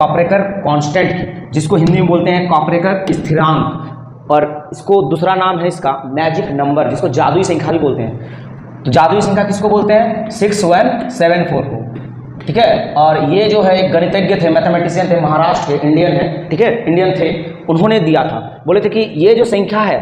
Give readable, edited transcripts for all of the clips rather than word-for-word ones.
Kaprekar constant, जिसको हिंदी में बोलते हैं कॉपरेकर स्थिरांक, और इसको दूसरा नाम है इसका मैजिक नंबर, जिसको जादुई संख्या भी बोलते हैं। तो जादुई संख्या किसको बोलते हैं? 6174 को, ठीक है। और ये जो है एक गणितज्ञ थे, मैथमेटिशियन थे, महाराष्ट्र के, इंडियन है, ठीक है, इंडियन थे, उन्होंने दिया था। बोले थे कि ये जो संख्या है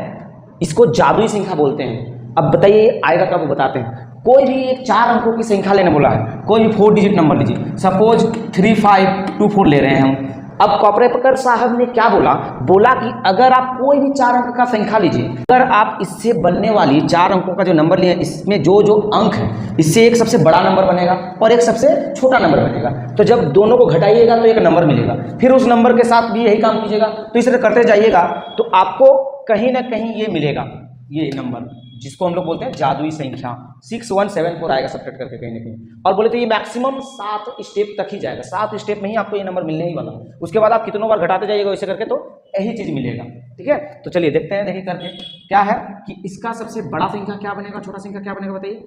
इसको जादुई संख्या बोलते हैं। अब बताइए आएगा कब, बताते हैं। कोई भी एक 4 अंकों की संख्या लेने बोला है, कोई भी 4 डिजिट नंबर लीजिए, सपोज 3524 ले रहे हैं हम। अब कॉपरेकर साहब ने क्या बोला? बोला कि अगर आप कोई भी 4 अंक का संख्या लीजिए, अगर आप इससे बनने वाली 4 अंकों का जो नंबर लिए, इसमें जो जो अंक है, इससे एक सबसे बड़ा नंबर बनेगा और एक सबसे छोटा नंबर बनेगा। तो जब दोनों को घटाइएगा तो एक नंबर मिलेगा, फिर उस नंबर के साथ भी यही काम कीजिएगा, तो इस तरह करते जाइएगा तो आपको कहीं ना कहीं ये मिलेगा, ये नंबर जिसको हम लोग बोलते हैं जादुई संख्या 6174 आएगा सब्ट्रैक्ट करके कहीं ना कहीं। और बोले तो ये मैक्सिमम 7 स्टेप तक ही जाएगा, 7 स्टेप में ही आपको ये नंबर मिलने ही वाला। उसके बाद आप कितनों बार घटाते जाइएगा वैसे करके तो यही चीज मिलेगा, ठीक है। तो चलिए देखते हैं, देखिए करके क्या है कि इसका सबसे बड़ा संख्या क्या बनेगा, छोटा संख्या क्या बनेगा बताइए।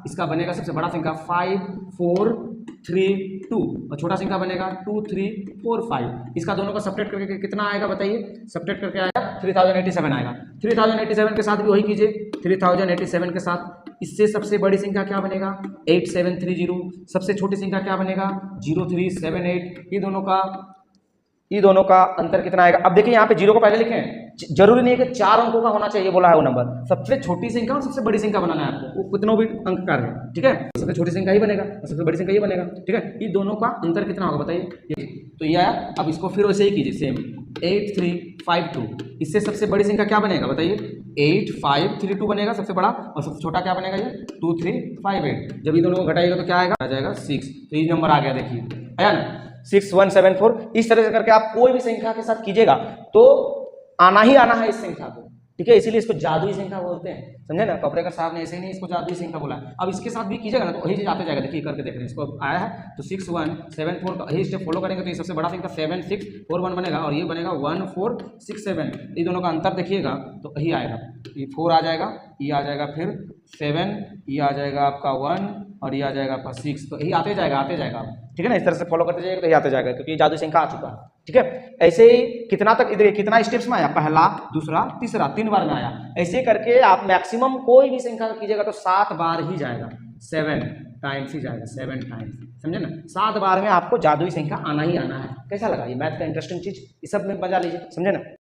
इसका बनेगा सबसे बड़ा संख्या 5432 और छोटा संख्या बनेगा 2345। इसका दोनों का सब्ट्रैक्ट करके कितना आएगा बताइए? सब्ट्रैक्ट करके आएगा 3087 आएगा। 3087 के साथ भी वही कीजिए, 3087 के साथ इससे सबसे बड़ी संख्या क्या बनेगा? 8730। सबसे छोटी संख्या क्या बनेगा? 0378। ये दोनों का अंतर कितना आएगा? अब देखिए यहाँ पे 0 को पहले लिखे हैं, जरूरी नहीं है कि 4 अंकों का होना चाहिए बोला है वो नंबर। सबसे छोटी संख्या और सबसे बड़ी संख्या बनाना है आपको, वो कितनों भी अंक का है, ठीक है। सबसे छोटी संख्या ही बनेगा और सबसे बड़ी संख्या ही बनेगा, ठीक है। ये दोनों का अंतर कितना होगा बताइए? ये तो ये आया। अब इसको फिर वैसे ही कीजिए, सेम 8352। इससे सबसे बड़ी संख्या क्या बनेगा बताइए? 8532 बनेगा सबसे बड़ा, और सबसे छोटा क्या बनेगा? ये 2358। जब ये दोनों को घटाइएगा तो क्या आएगा? आ जाएगा 6। तो ये नंबर आ गया, देखिए आया ना 6174। इस तरह से करके आप कोई भी संख्या के साथ कीजिएगा तो आना ही आना है इस संख्या को, ठीक है। इसीलिए इसको जादुई संख्या बोलते हैं, समझे ना। कॉपरेकर साहब ने ऐसे ही नहीं इसको जादुई संख्या बोला। अब इसके साथ भी कीजिएगा ना तो वही चीज आते जाएगा, देखिए करके देख रहे हैं। इसको आया है तो 6174 का यही स्टेप फॉलो करेंगे तो ये सबसे बड़ा संख्या 7641 बनेगा और ये बनेगा 1467। ये दोनों का अंतर देखिएगा तो यही आएगा, ये 4 आ जाएगा, ये आ जाएगा, फिर 7, ये आ जाएगा आपका 1 और ये आ जाएगा आपका 6। तो यही आते जाएगा, ठीक है ना। इस तरह से फॉलो करते जाइएगा तो ये आते जाएगा, क्योंकि जादुई संख्या आ चुका है, ठीक है। ऐसे ही कितना तक, इधर कितना स्टेप्स में आया? पहला, दूसरा, तीसरा, 3 बार में आया। ऐसे करके आप मैक्सिमम कोई भी संख्या कीजिएगा तो 7 बार ही जाएगा, 7 टाइम्स ही जाएगा, 7 टाइम्स, समझे ना। 7 बार में आपको जादुई संख्या आना ही आना है। कैसा लगा ये मैथ का इंटरेस्टिंग चीज? इस सब में मजा लीजिए, समझे ना।